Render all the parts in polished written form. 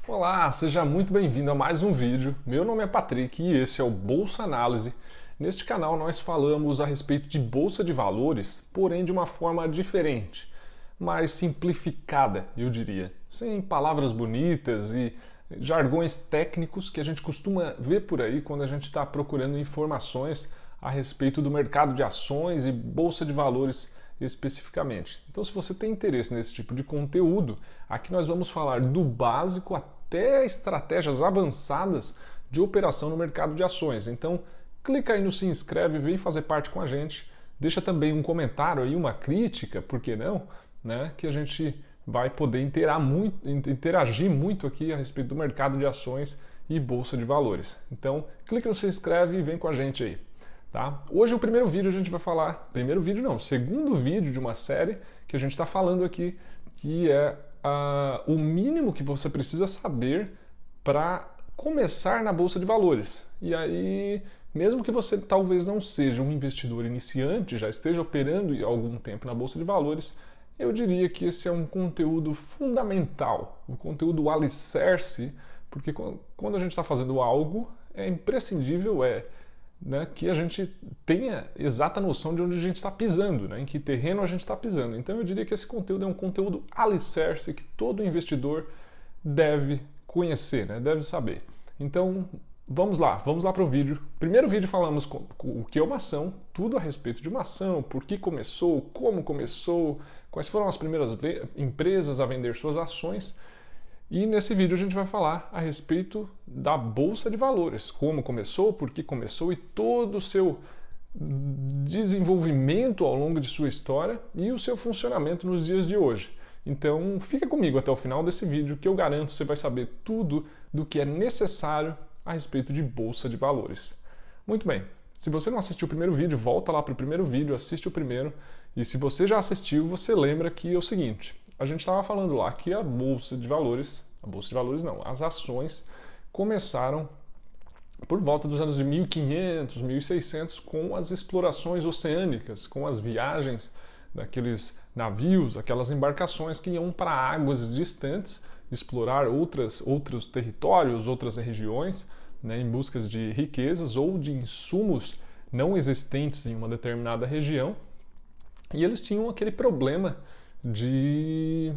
Olá, seja muito bem-vindo a mais um vídeo. Meu nome é Patrick e esse é o Bolsa Análise. Neste canal nós falamos a respeito de bolsa de valores, porém de uma forma diferente, mais simplificada, eu diria, sem palavras bonitas e jargões técnicos que a gente costuma ver por aí quando a gente está procurando informações a respeito do mercado de ações e bolsa de valores especificamente. Então, se você tem interesse nesse tipo de conteúdo, aqui nós vamos falar do básico até estratégias avançadas de operação no mercado de ações. Então, clica aí no se inscreve, vem fazer parte com a gente. Deixa também um comentário aí, uma crítica, por que não, né? Que a gente vai poder interagir muito aqui a respeito do mercado de ações e bolsa de valores. Então, clica no se inscreve e vem com a gente aí. Tá? Hoje o primeiro vídeo a gente vai falar, segundo vídeo de uma série que a gente está falando aqui, que é o mínimo que você precisa saber para começar na bolsa de valores. E aí, mesmo que você talvez não seja um investidor iniciante, já esteja operando há algum tempo na bolsa de valores, eu diria que esse é um conteúdo fundamental, um conteúdo alicerce, porque quando a gente está fazendo algo, é imprescindível que a gente tenha exata noção de onde a gente está pisando, né? Em que terreno a gente está pisando. Então eu diria que esse conteúdo é um conteúdo alicerce que todo investidor deve conhecer, né? Deve saber. Então vamos lá para o vídeo. Primeiro vídeo falamos o que é uma ação, tudo a respeito de uma ação, por que começou, como começou, quais foram as primeiras empresas a vender suas ações. E nesse vídeo a gente vai falar a respeito da Bolsa de Valores, como começou, por que começou e todo o seu desenvolvimento ao longo de sua história e o seu funcionamento nos dias de hoje. Então fica comigo até o final desse vídeo que eu garanto que você vai saber tudo do que é necessário a respeito de Bolsa de Valores. Muito bem, se você não assistiu o primeiro vídeo, volta lá para o primeiro vídeo, assiste o primeiro e se você já assistiu, você lembra que é o seguinte... A gente estava falando lá que as ações começaram por volta dos anos de 1500, 1600 com as explorações oceânicas, com as viagens daqueles navios, aquelas embarcações que iam para águas distantes, explorar outros territórios, outras regiões, né, em busca de riquezas ou de insumos não existentes em uma determinada região. E eles tinham aquele problema de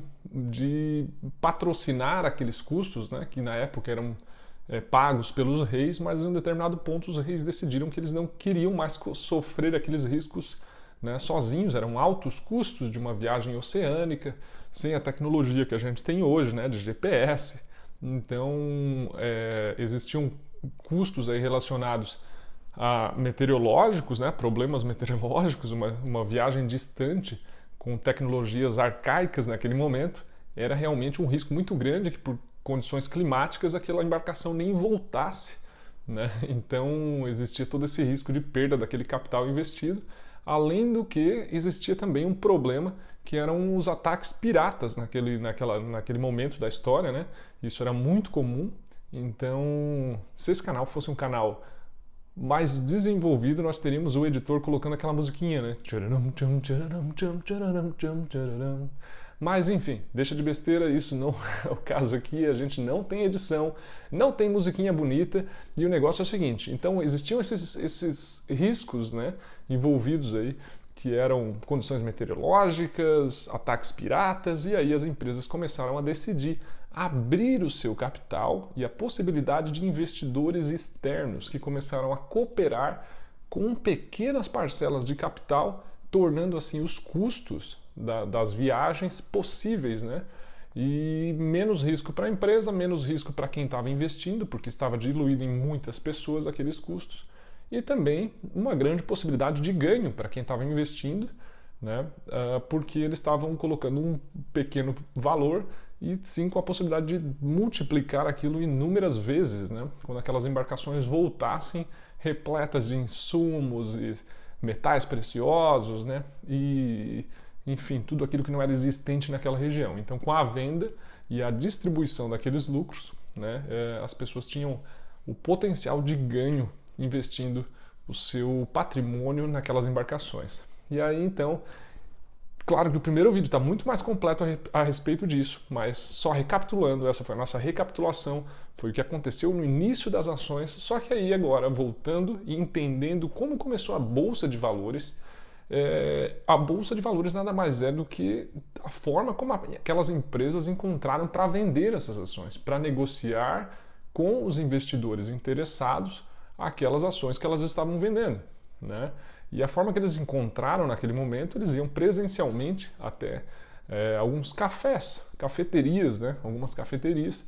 patrocinar aqueles custos, né, que na época eram pagos pelos reis, mas em um determinado ponto os reis decidiram que eles não queriam mais sofrer aqueles riscos, né, sozinhos. Eram altos custos de uma viagem oceânica, sem a tecnologia que a gente tem hoje, né, de GPS. Então existiam custos aí relacionados a meteorológicos, né, problemas meteorológicos, uma viagem distante com tecnologias arcaicas naquele momento, era realmente um risco muito grande que por condições climáticas aquela embarcação nem voltasse, né? Então existia todo esse risco de perda daquele capital investido, além do que existia também um problema que eram os ataques piratas naquele momento da história, né? Isso era muito comum. Então, se esse canal fosse um canal mais desenvolvido, nós teríamos o editor colocando aquela musiquinha, né? Mas enfim, deixa de besteira, isso não é o caso aqui, a gente não tem edição, não tem musiquinha bonita, e o negócio é o seguinte, então existiam esses riscos, né, envolvidos aí, que eram condições meteorológicas, ataques piratas, e aí as empresas começaram a decidir abrir o seu capital e a possibilidade de investidores externos que começaram a cooperar com pequenas parcelas de capital, tornando assim os custos das viagens possíveis, né? E menos risco para a empresa, menos risco para quem estava investindo, porque estava diluído em muitas pessoas aqueles custos, e também uma grande possibilidade de ganho para quem estava investindo, né? Porque eles estavam colocando um pequeno valor e sim com a possibilidade de multiplicar aquilo inúmeras vezes, né? Quando aquelas embarcações voltassem repletas de insumos e metais preciosos, né? E, enfim, tudo aquilo que não era existente naquela região. Então, com a venda e a distribuição daqueles lucros, né, as pessoas tinham o potencial de ganho investindo o seu patrimônio naquelas embarcações. E aí então, claro que o primeiro vídeo está muito mais completo a respeito disso, mas só recapitulando, essa foi a nossa recapitulação, foi o que aconteceu no início das ações, só que aí agora, voltando e entendendo como começou a Bolsa de Valores, a Bolsa de Valores nada mais é do que a forma como aquelas empresas encontraram para vender essas ações, para negociar com os investidores interessados aquelas ações que elas estavam vendendo, né? E a forma que eles encontraram naquele momento, eles iam presencialmente até alguns cafeterias, né? Algumas cafeterias,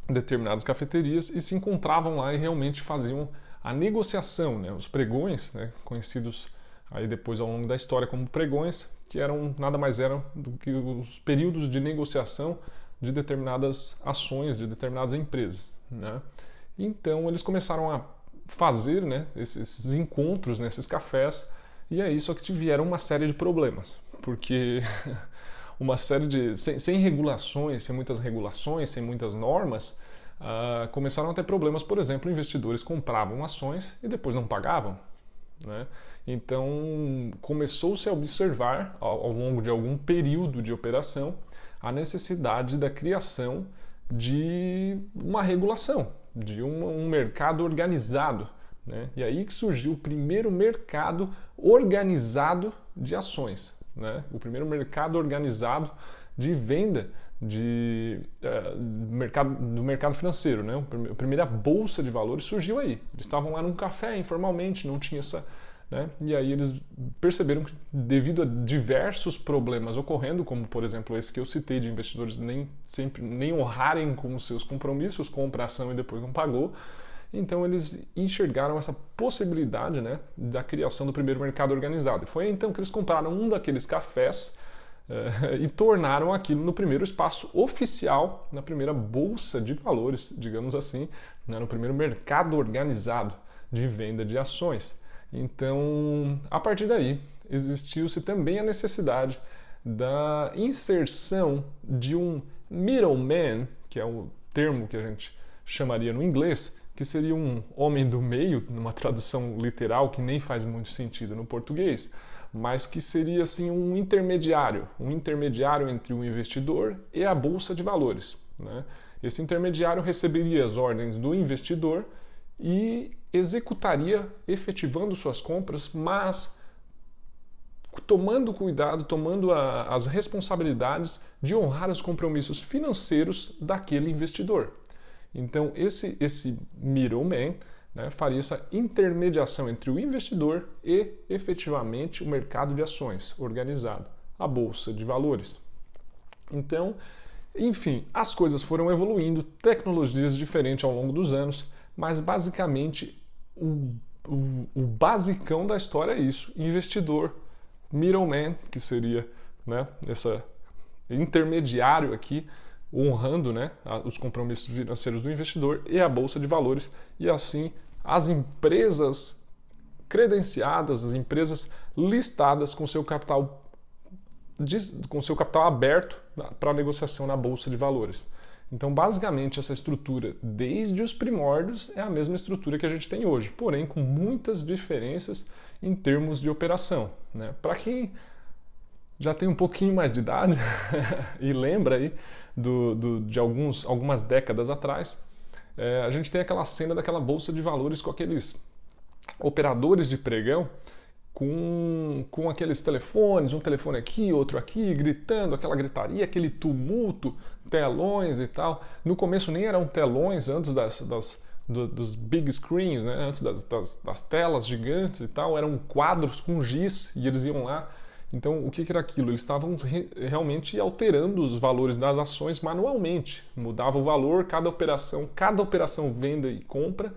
determinadas cafeterias, e se encontravam lá e realmente faziam a negociação, né? Os pregões, né? Conhecidos aí depois ao longo da história como pregões, que eram nada mais eram do que os períodos de negociação de determinadas ações, de determinadas empresas, né? Então eles começaram a fazer, né, esses encontros nesses cafés, e aí só que vieram uma série de problemas, porque uma série de sem regulações, sem muitas regulações, sem muitas normas, começaram a ter problemas. Por exemplo, investidores compravam ações e depois não pagavam, né? Então começou-se a observar ao longo de algum período de operação a necessidade da criação de uma regulação, de um mercado organizado, né? E aí que surgiu o primeiro mercado organizado de ações, né? O primeiro mercado organizado de venda do mercado financeiro, né? A primeira bolsa de valores surgiu aí. Eles estavam lá num café informalmente, não tinha essa, né? E aí eles perceberam que, devido a diversos problemas ocorrendo, como por exemplo esse que eu citei de investidores nem honrarem com os seus compromissos, compra a ação e depois não pagou, então eles enxergaram essa possibilidade, né, da criação do primeiro mercado organizado. E foi então que eles compraram um daqueles cafés e tornaram aquilo no primeiro espaço oficial, na primeira bolsa de valores, digamos assim, né, no primeiro mercado organizado de venda de ações. Então, a partir daí, existiu-se também a necessidade da inserção de um middleman, que é o termo que a gente chamaria no inglês, que seria um homem do meio, numa tradução literal que nem faz muito sentido no português, mas que seria assim um intermediário entre o investidor e a bolsa de valores, né? Esse intermediário receberia as ordens do investidor e executaria, efetivando suas compras, mas tomando cuidado, tomando as responsabilidades de honrar os compromissos financeiros daquele investidor. Então esse middleman, né, faria essa intermediação entre o investidor e efetivamente o mercado de ações organizado, a bolsa de valores. Então, enfim, as coisas foram evoluindo, tecnologias diferentes ao longo dos anos, mas basicamente o basicão da história é isso: investidor, middleman, que seria, né, esse intermediário aqui, honrando, né, os compromissos financeiros do investidor, e a bolsa de valores, e assim as empresas credenciadas, as empresas listadas com seu capital aberto para negociação na bolsa de valores. Então, basicamente, essa estrutura, desde os primórdios, é a mesma estrutura que a gente tem hoje, porém com muitas diferenças em termos de operação, né? Para quem já tem um pouquinho mais de idade e lembra aí de algumas décadas atrás, a gente tem aquela cena daquela bolsa de valores com aqueles operadores de pregão com aqueles telefones, um telefone aqui, outro aqui, gritando, aquela gritaria, aquele tumulto, telões e tal. No começo nem eram telões, antes dos big screens, né? Antes das telas gigantes e tal, eram quadros com giz e eles iam lá. Então, o que era aquilo? Eles estavam realmente alterando os valores das ações manualmente. Mudava o valor, cada operação venda e compra,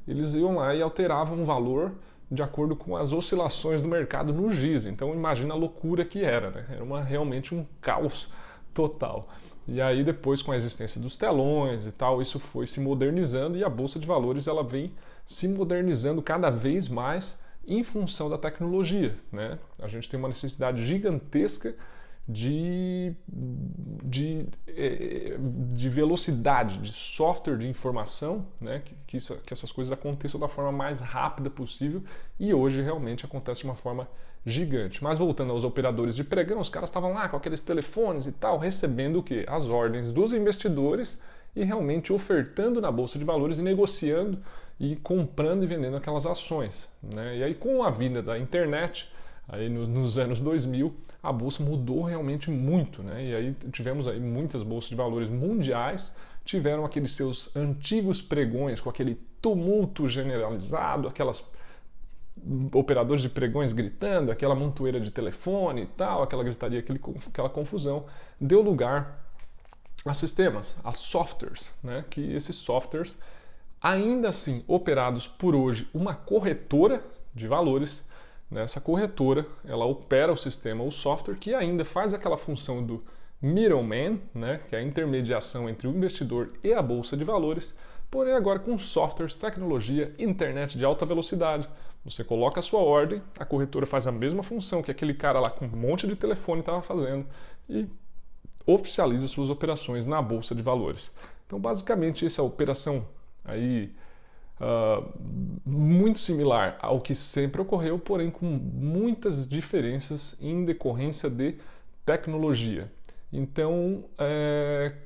eles iam lá e alteravam o valor de acordo com as oscilações do mercado no giz. Então imagina a loucura que era, né? Era realmente um caos total. E aí depois, com a existência dos telões e tal, isso foi se modernizando, e a Bolsa de Valores ela vem se modernizando cada vez mais em função da tecnologia, né? A gente tem uma necessidade gigantesca de velocidade, de software de informação, né? Que essas coisas aconteçam da forma mais rápida possível, e hoje realmente acontece de uma forma gigante. Mas voltando aos operadores de pregão, os caras estavam lá com aqueles telefones e tal, recebendo o quê? As ordens dos investidores e realmente ofertando na Bolsa de Valores e negociando e comprando e vendendo aquelas ações, né? E aí, com a vinda da internet, aí nos anos 2000, a bolsa mudou realmente muito, né? E aí tivemos aí muitas bolsas de valores mundiais, tiveram aqueles seus antigos pregões com aquele tumulto generalizado, aquelas operadores de pregões gritando, aquela montoeira de telefone e tal, aquela gritaria, aquela confusão, deu lugar a sistemas, a softwares, né? Que esses softwares, ainda assim operados por hoje uma corretora de valores, essa corretora, ela opera o sistema, o software, que ainda faz aquela função do middleman, né, que é a intermediação entre o investidor e a bolsa de valores, porém agora com softwares, tecnologia, internet de alta velocidade. Você coloca a sua ordem, a corretora faz a mesma função que aquele cara lá com um monte de telefone estava fazendo e oficializa suas operações na bolsa de valores. Então, basicamente, essa é a operação aí muito similar ao que sempre ocorreu, porém com muitas diferenças em decorrência de tecnologia. Então,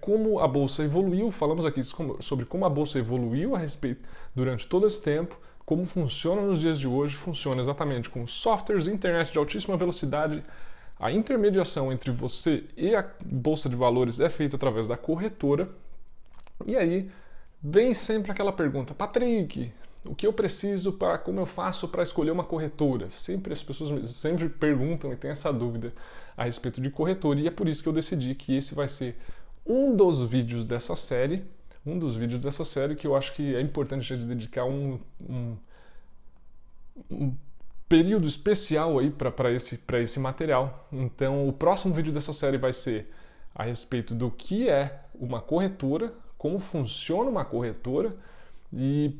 como a bolsa evoluiu, falamos aqui sobre como a bolsa evoluiu a respeito durante todo esse tempo, como funciona nos dias de hoje, funciona exatamente com softwares, internet de altíssima velocidade. A intermediação entre você e a bolsa de valores é feita através da corretora. E aí vem sempre aquela pergunta: Patrick, o que eu preciso como eu faço para escolher uma corretora? Sempre as pessoas sempre perguntam e têm essa dúvida a respeito de corretora, e é por isso que eu decidi que esse vai ser um dos vídeos dessa série, que eu acho que é importante a gente dedicar um período especial aí para esse material. Então, o próximo vídeo dessa série vai ser a respeito do que é uma corretora, como funciona uma corretora e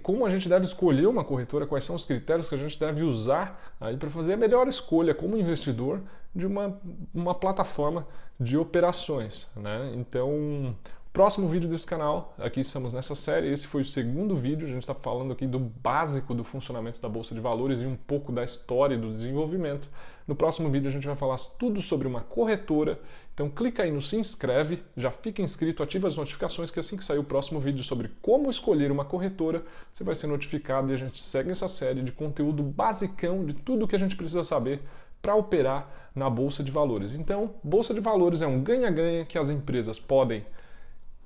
como a gente deve escolher uma corretora, quais são os critérios que a gente deve usar aí para fazer a melhor escolha como investidor de uma plataforma de operações, né? Então, próximo vídeo desse canal, aqui estamos nessa série, esse foi o segundo vídeo, a gente está falando aqui do básico do funcionamento da Bolsa de Valores e um pouco da história e do desenvolvimento. No próximo vídeo a gente vai falar tudo sobre uma corretora, então clica aí no se inscreve, já fica inscrito, ativa as notificações que assim que sair o próximo vídeo sobre como escolher uma corretora, você vai ser notificado e a gente segue essa série de conteúdo basicão de tudo que a gente precisa saber para operar na Bolsa de Valores. Então, Bolsa de Valores é um ganha-ganha que as empresas podem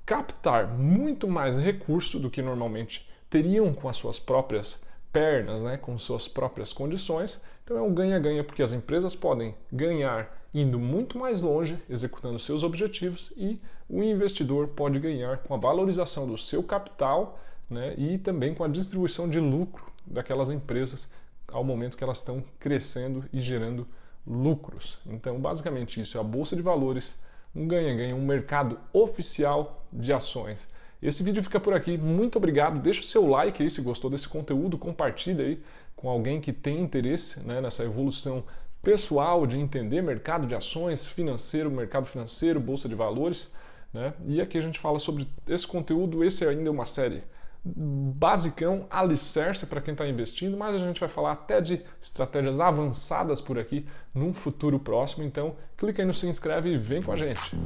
captar muito mais recurso do que normalmente teriam com as suas próprias pernas, né, com suas próprias condições. Então é um ganha-ganha porque as empresas podem ganhar indo muito mais longe, executando seus objetivos, e o investidor pode ganhar com a valorização do seu capital, né, e também com a distribuição de lucro daquelas empresas ao momento que elas estão crescendo e gerando lucros. Então, basicamente isso é a Bolsa de Valores, um ganha-ganha, um mercado oficial de ações. Esse vídeo fica por aqui, muito obrigado, deixa o seu like aí se gostou desse conteúdo, compartilha aí com alguém que tem interesse, né, nessa evolução pessoal de entender mercado de ações, financeiro, mercado financeiro, bolsa de valores, né? E aqui a gente fala sobre esse conteúdo, esse ainda é uma série basicão, alicerce para quem está investindo, mas a gente vai falar até de estratégias avançadas por aqui num futuro próximo, então clica aí no se inscreve e vem com a gente.